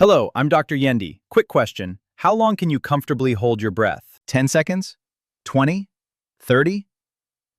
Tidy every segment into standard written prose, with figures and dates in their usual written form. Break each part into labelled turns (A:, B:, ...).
A: Hello, I'm Dr. Yende. Quick question. How long can you comfortably hold your breath? 10 seconds? 20? 30?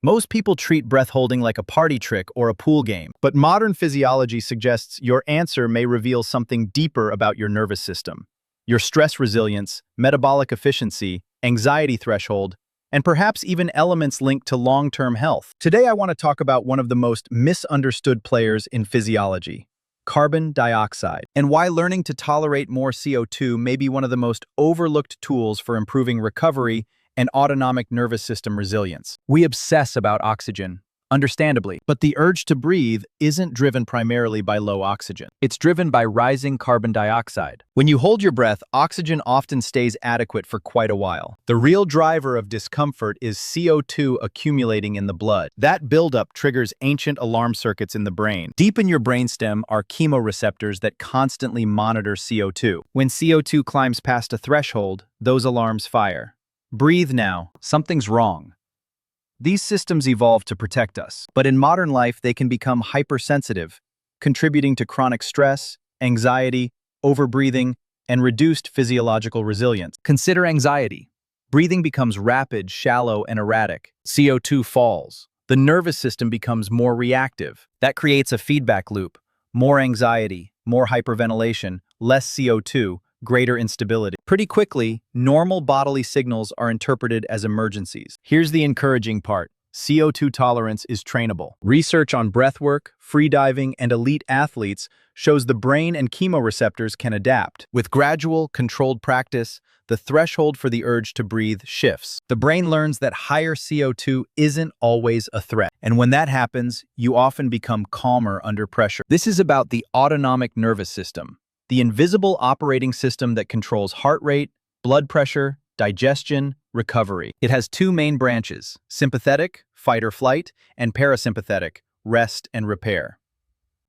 A: Most people treat breath holding like a party trick or a pool game, but modern physiology suggests your answer may reveal something deeper about your nervous system, your stress resilience, metabolic efficiency, anxiety threshold, and perhaps even elements linked to long-term health. Today I want to talk about one of the most misunderstood players in physiology, carbon dioxide, and why learning to tolerate more CO2 may be one of the most overlooked tools for improving recovery and autonomic nervous system resilience. We obsess about oxygen, understandably, but the urge to breathe isn't driven primarily by low oxygen. It's driven by rising carbon dioxide. When you hold your breath, oxygen often stays adequate for quite a while. The real driver of discomfort is CO2 accumulating in the blood. That buildup triggers ancient alarm circuits in the brain. Deep in your brainstem are chemoreceptors that constantly monitor CO2. When CO2 climbs past a threshold, those alarms fire. Breathe now, something's wrong. These systems evolved to protect us, but in modern life they can become hypersensitive, contributing to chronic stress, anxiety, overbreathing, and reduced physiological resilience. Consider anxiety. Breathing becomes rapid, shallow, and erratic. CO2 falls. The nervous system becomes more reactive. That creates a feedback loop. More anxiety, more hyperventilation, less CO2, greater instability. Pretty quickly, normal bodily signals are interpreted as emergencies. Here's the encouraging part. CO2 tolerance is trainable. Research on breathwork, freediving, and elite athletes shows the brain and chemoreceptors can adapt. With gradual, controlled practice, the threshold for the urge to breathe shifts. The brain learns that higher CO2 isn't always a threat. And when that happens, you often become calmer under pressure. This is about the autonomic nervous system, the invisible operating system that controls heart rate, blood pressure, digestion, recovery. It has two main branches: sympathetic, fight or flight, and parasympathetic, rest and repair.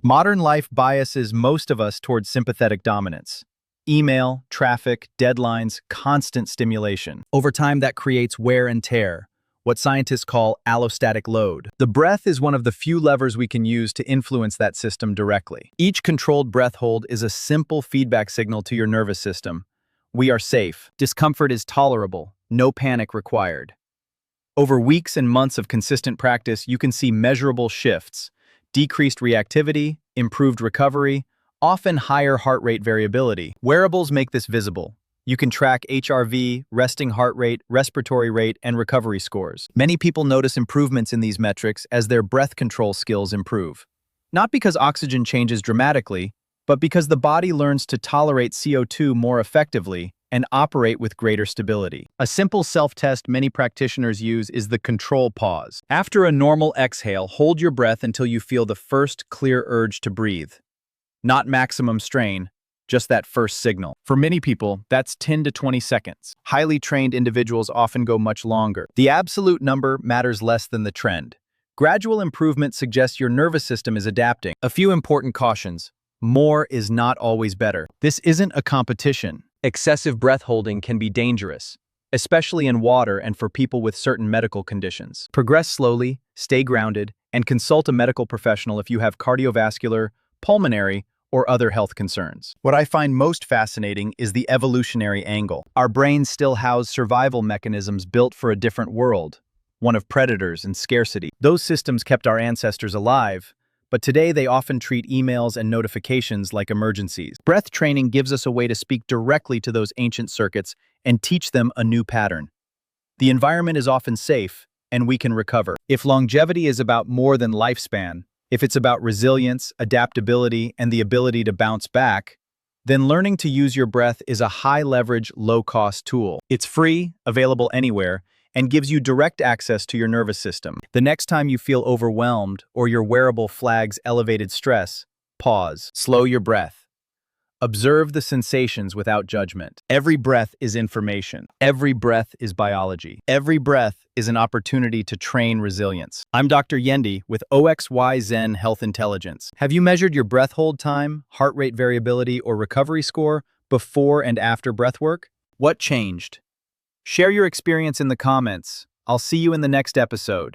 A: Modern life biases most of us towards sympathetic dominance. Email, traffic, deadlines, constant stimulation. Over time, that creates wear and tear, what scientists call allostatic load. The breath is one of the few levers we can use to influence that system directly. Each controlled breath hold is a simple feedback signal to your nervous system. We are safe. Discomfort is tolerable. No panic required. Over weeks and months of consistent practice, you can see measurable shifts: decreased reactivity, improved recovery, often higher heart rate variability. Wearables make this visible. You can track HRV, resting heart rate, respiratory rate, and recovery scores. Many people notice improvements in these metrics as their breath control skills improve. Not because oxygen changes dramatically, but because the body learns to tolerate CO2 more effectively and operate with greater stability. A simple self-test many practitioners use is the control pause. After a normal exhale, hold your breath until you feel the first clear urge to breathe. Not maximum strain, just that first signal. For many people, that's 10 to 20 seconds. Highly trained individuals often go much longer. The absolute number matters less than the trend. Gradual improvement suggests your nervous system is adapting. A few important cautions. More is not always better. This isn't a competition. Excessive breath holding can be dangerous, especially in water and for people with certain medical conditions. Progress slowly, stay grounded, and consult a medical professional if you have cardiovascular, pulmonary, or other health concerns. What I find most fascinating is the evolutionary angle. Our brains still house survival mechanisms built for a different world, one of predators and scarcity. Those systems kept our ancestors alive, but today they often treat emails and notifications like emergencies. Breath training gives us a way to speak directly to those ancient circuits and teach them a new pattern. The environment is often safe, and we can recover. If longevity is about more than lifespan, if it's about resilience, adaptability, and the ability to bounce back, then learning to use your breath is a high-leverage, low-cost tool. It's free, available anywhere, and gives you direct access to your nervous system. The next time you feel overwhelmed or your wearable flags elevated stress, pause. Slow your breath. Observe the sensations without judgment. Every breath is information. Every breath is biology. Every breath is an opportunity to train resilience. I'm Dr. Yende with OXYZEN Health Intelligence. Have you measured your breath hold time, heart rate variability, or recovery score before and after breath work? What changed? Share your experience in the comments. I'll see you in the next episode.